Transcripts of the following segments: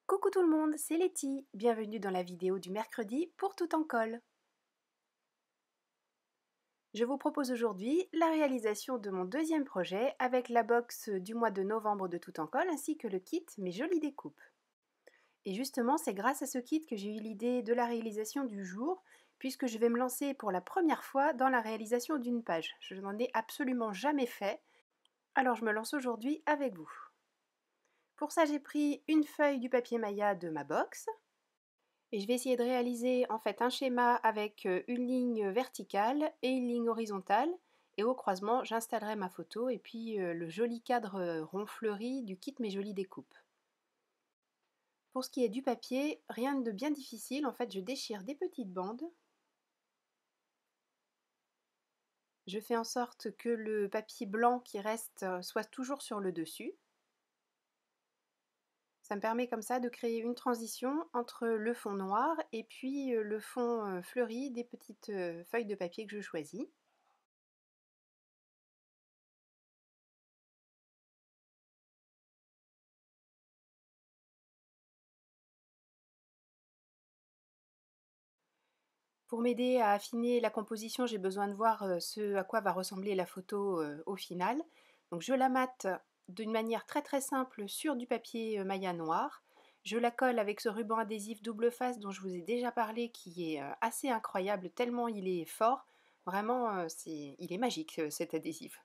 Coucou tout le monde, c'est Letty. Bienvenue dans la vidéo du mercredi pour Tout en colle. Je vous propose aujourd'hui la réalisation de mon deuxième projet avec la box du mois de novembre de Tout en colle ainsi que le kit Mes jolies découpes. Et justement, c'est grâce à ce kit que j'ai eu l'idée de la réalisation du jour puisque je vais me lancer pour la première fois dans la réalisation d'une page. Je n'en ai absolument jamais fait, alors je me lance aujourd'hui avec vous. Pour ça, j'ai pris une feuille du papier Maya de ma box. Et je vais essayer de réaliser en fait un schéma avec une ligne verticale et une ligne horizontale. Et au croisement, j'installerai ma photo et puis le joli cadre rond fleuri du kit Mes jolies découpes. Pour ce qui est du papier, rien de bien difficile. En fait, je déchire des petites bandes. Je fais en sorte que le papier blanc qui reste soit toujours sur le dessus. Ça me permet comme ça de créer une transition entre le fond noir et puis le fond fleuri des petites feuilles de papier que je choisis. Pour m'aider à affiner la composition, j'ai besoin de voir ce à quoi va ressembler la photo au final. Donc je la mate d'une manière très simple sur du papier Maya noir. Je la colle avec ce ruban adhésif double face dont je vous ai déjà parlé qui est assez incroyable tellement il est fort. Vraiment, il est magique cet adhésif.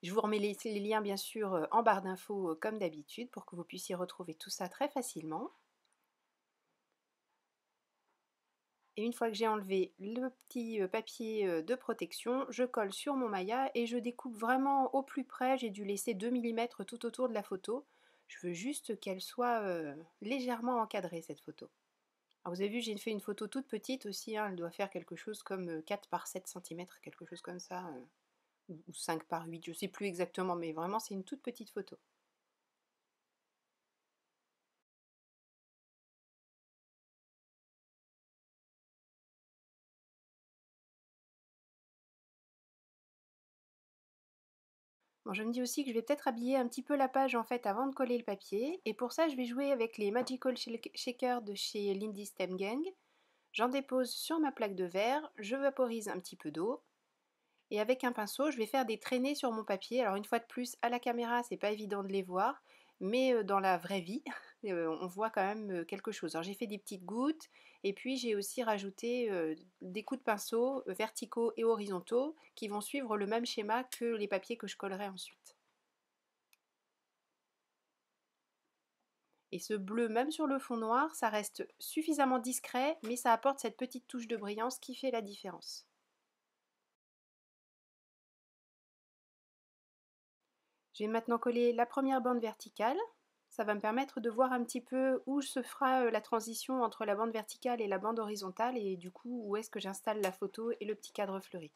Je vous remets les liens bien sûr en barre d'infos comme d'habitude pour que vous puissiez retrouver tout ça très facilement. Et une fois que j'ai enlevé le petit papier de protection, je colle sur mon Maya et je découpe vraiment au plus près. J'ai dû laisser 2 mm tout autour de la photo. Je veux juste qu'elle soit légèrement encadrée cette photo. Alors vous avez vu, j'ai fait une photo toute petite aussi, hein, elle doit faire quelque chose comme 4 par 7 cm, quelque chose comme ça, ou 5 par 8, je ne sais plus exactement, mais vraiment c'est une toute petite photo. Bon, je me dis aussi que je vais peut-être habiller un petit peu la page en fait avant de coller le papier, et pour ça je vais jouer avec les Magical Shakers de chez Lindy Stem Gang. J'en dépose sur ma plaque de verre, je vaporise un petit peu d'eau, et avec un pinceau je vais faire des traînées sur mon papier. Alors une fois de plus, à la caméra c'est pas évident de les voir, mais dans la vraie vie on voit quand même quelque chose. Alors j'ai fait des petites gouttes, et puis j'ai aussi rajouté des coups de pinceau verticaux et horizontaux qui vont suivre le même schéma que les papiers que je collerai ensuite. Et ce bleu, même sur le fond noir, ça reste suffisamment discret, mais ça apporte cette petite touche de brillance qui fait la différence. Je vais maintenant coller la première bande verticale. Ça va me permettre de voir un petit peu où se fera la transition entre la bande verticale et la bande horizontale, et du coup où est-ce que j'installe la photo et le petit cadre fleuri.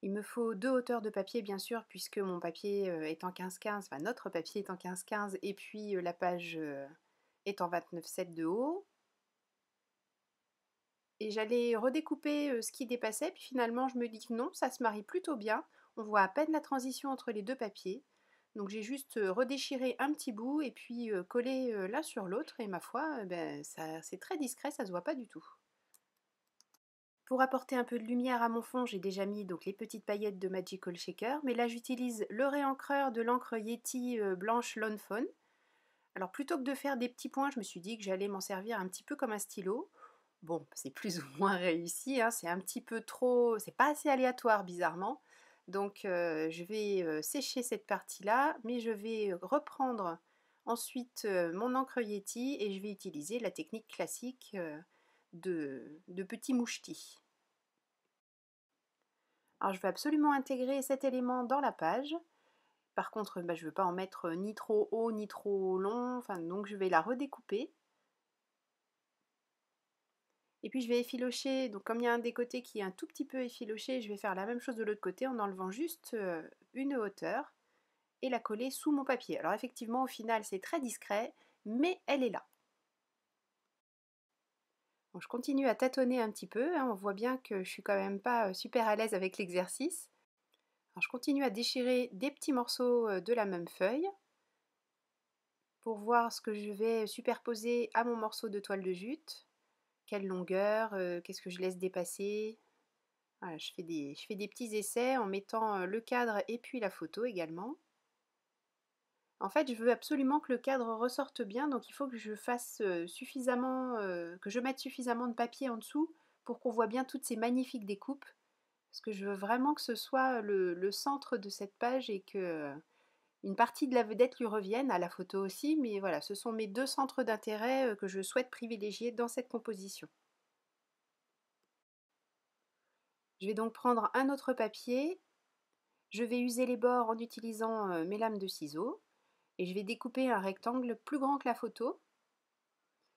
Il me faut 2 hauteurs de papier bien sûr, puisque mon papier est en 15-15, enfin notre papier est en 15-15, et puis la page est en 29,7 de haut. Et j'allais redécouper ce qui dépassait, puis finalement je me dis que non, ça se marie plutôt bien. On voit à peine la transition entre les deux papiers. Donc j'ai juste redéchiré un petit bout et puis collé l'un sur l'autre, et ma foi, ben, c'est très discret, ça se voit pas du tout. Pour apporter un peu de lumière à mon fond, j'ai déjà mis donc les petites paillettes de Magical Shaker, mais là j'utilise le réencreur de l'encre Yeti blanche Lawn Fawn. Alors plutôt que de faire des petits points, je me suis dit que j'allais m'en servir un petit peu comme un stylo. Bon, c'est plus ou moins réussi, hein, c'est un petit peu trop, c'est pas assez aléatoire bizarrement. Donc je vais sécher cette partie-là, mais je vais reprendre ensuite mon encre Yeti et je vais utiliser la technique classique de petit mouchetis. Alors je vais absolument intégrer cet élément dans la page. Par contre, bah, je ne veux pas en mettre ni trop haut ni trop long, enfin, donc je vais la redécouper. Et puis je vais effilocher, donc comme il y a un des côtés qui est un tout petit peu effiloché, je vais faire la même chose de l'autre côté en enlevant juste une hauteur et la coller sous mon papier. Alors effectivement au final c'est très discret, mais elle est là. Bon, je continue à tâtonner un petit peu, hein, on voit bien que je suis quand même pas super à l'aise avec l'exercice. Alors je continue à déchirer des petits morceaux de la même feuille pour voir ce que je vais superposer à mon morceau de toile de jute. Quelle longueur, qu'est-ce que je laisse dépasser. Voilà, je fais des petits essais en mettant le cadre et puis la photo également. En fait, je veux absolument que le cadre ressorte bien, donc il faut que je fasse suffisamment, que je mette suffisamment de papier en dessous pour qu'on voit bien toutes ces magnifiques découpes. Parce que je veux vraiment que ce soit le centre de cette page et que une partie de la vedette lui revienne, à la photo aussi, mais voilà, ce sont mes deux centres d'intérêt que je souhaite privilégier dans cette composition. Je vais donc prendre un autre papier, je vais user les bords en utilisant mes lames de ciseaux et je vais découper un rectangle plus grand que la photo.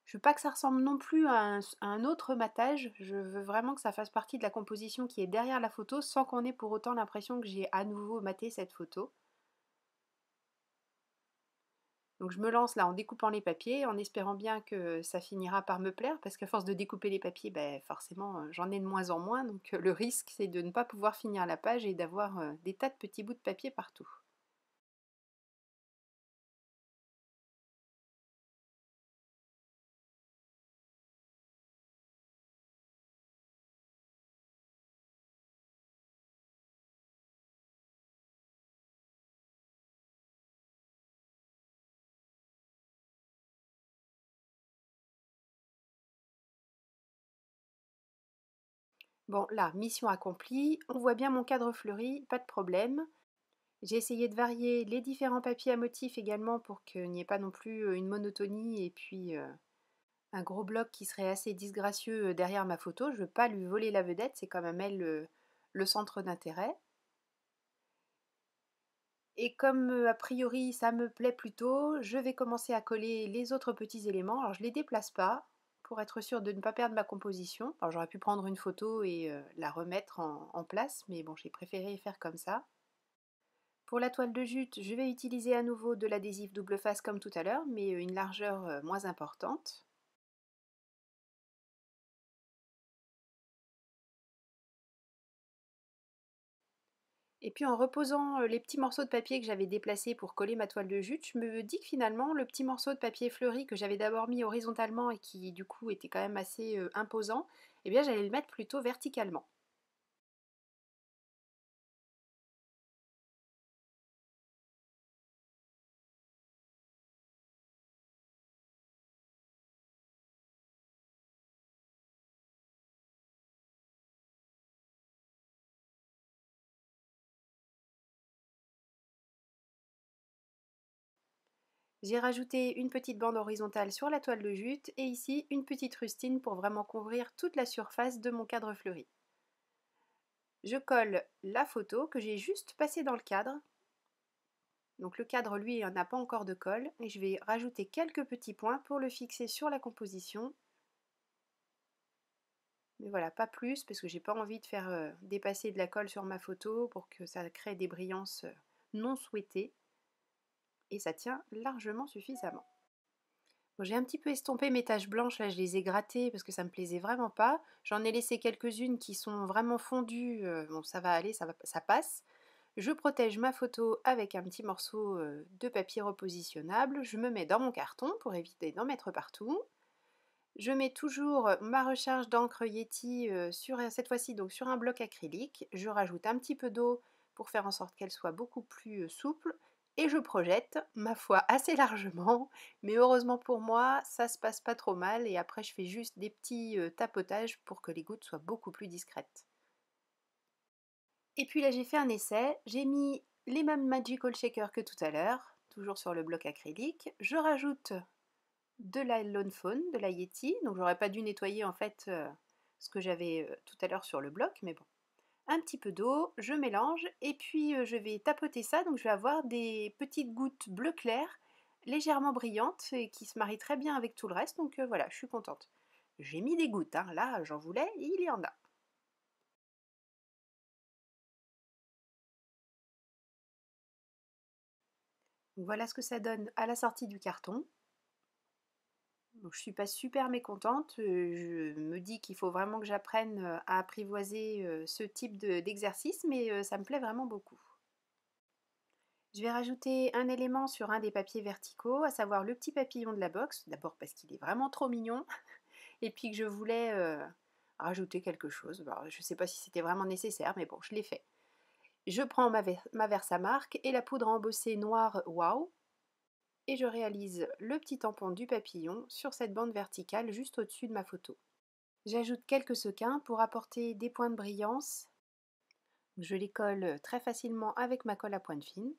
Je veux pas que ça ressemble non plus à un autre matage, je veux vraiment que ça fasse partie de la composition qui est derrière la photo sans qu'on ait pour autant l'impression que j'ai à nouveau maté cette photo. Donc je me lance là en découpant les papiers, en espérant bien que ça finira par me plaire, parce qu'à force de découper les papiers, ben, forcément j'en ai de moins en moins, donc le risque c'est de ne pas pouvoir finir la page et d'avoir des tas de petits bouts de papier partout. Bon là, mission accomplie, on voit bien mon cadre fleuri, pas de problème. J'ai essayé de varier les différents papiers à motifs également pour qu'il n'y ait pas non plus une monotonie et puis un gros bloc qui serait assez disgracieux derrière ma photo. Je ne veux pas lui voler la vedette, c'est quand même elle le centre d'intérêt. Et comme a priori ça me plaît plutôt, je vais commencer à coller les autres petits éléments. Alors je ne les déplace pas pour être sûre de ne pas perdre ma composition. Alors j'aurais pu prendre une photo et la remettre en place, mais bon, j'ai préféré faire comme ça. Pour la toile de jute, je vais utiliser à nouveau de l'adhésif double face comme tout à l'heure, mais une largeur moins importante. Et puis en reposant les petits morceaux de papier que j'avais déplacés pour coller ma toile de jute, je me dis que finalement le petit morceau de papier fleuri que j'avais d'abord mis horizontalement et qui du coup était quand même assez imposant, eh bien j'allais le mettre plutôt verticalement. J'ai rajouté une petite bande horizontale sur la toile de jute et ici une petite rustine pour vraiment couvrir toute la surface de mon cadre fleuri. Je colle la photo que j'ai juste passée dans le cadre. Donc le cadre, lui, n'a pas encore de colle et je vais rajouter quelques petits points pour le fixer sur la composition. Mais voilà, pas plus parce que j'ai pas envie de faire dépasser de la colle sur ma photo pour que ça crée des brillances non souhaitées. Et ça tient largement suffisamment. Bon, j'ai un petit peu estompé mes taches blanches, là je les ai grattées parce que ça me plaisait vraiment pas. J'en ai laissé quelques-unes qui sont vraiment fondues, bon ça va aller, ça passe. Je protège ma photo avec un petit morceau de papier repositionnable. Je me mets dans mon carton pour éviter d'en mettre partout. Je mets toujours ma recharge d'encre Yeti cette fois-ci donc sur un bloc acrylique. Je rajoute un petit peu d'eau pour faire en sorte qu'elle soit beaucoup plus souple. Et je projette, ma foi, assez largement. Mais heureusement pour moi, ça se passe pas trop mal. Et après, je fais juste des petits tapotages pour que les gouttes soient beaucoup plus discrètes. Et puis là, j'ai fait un essai. J'ai mis les mêmes Magical Shaker que tout à l'heure, toujours sur le bloc acrylique. Je rajoute de la Lone Fawn, de la Yeti. Donc j'aurais pas dû nettoyer en fait ce que j'avais tout à l'heure sur le bloc, mais bon. Un petit peu d'eau, je mélange et puis je vais tapoter ça. Donc je vais avoir des petites gouttes bleu clair, légèrement brillantes et qui se marient très bien avec tout le reste. Donc voilà, je suis contente. J'ai mis des gouttes, hein. Là j'en voulais, il y en a. Donc voilà ce que ça donne à la sortie du carton. Donc je suis pas super mécontente, je me dis qu'il faut vraiment que j'apprenne à apprivoiser ce type d'exercice, mais ça me plaît vraiment beaucoup. Je vais rajouter un élément sur un des papiers verticaux, à savoir le petit papillon de la box, d'abord parce qu'il est vraiment trop mignon, et puis que je voulais rajouter quelque chose. Alors, je ne sais pas si c'était vraiment nécessaire, mais bon, je l'ai fait. Je prends ma Versamark et la poudre embossée noire Wow, et je réalise le petit tampon du papillon sur cette bande verticale juste au-dessus de ma photo. J'ajoute quelques sequins pour apporter des points de brillance. Je les colle très facilement avec ma colle à pointe fine.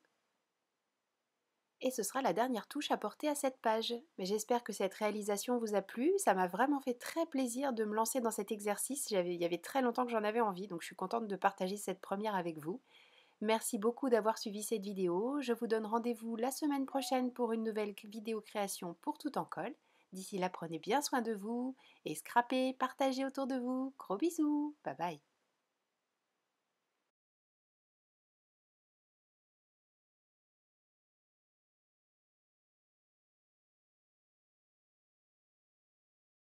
Et ce sera la dernière touche apportée à cette page. Mais j'espère que cette réalisation vous a plu. Ça m'a vraiment fait très plaisir de me lancer dans cet exercice. Il y avait très longtemps que j'en avais envie, donc je suis contente de partager cette première avec vous. Merci beaucoup d'avoir suivi cette vidéo. Je vous donne rendez-vous la semaine prochaine pour une nouvelle vidéo création pour tout en colle. D'ici là, prenez bien soin de vous et scrapez, partagez autour de vous. Gros bisous. Bye bye.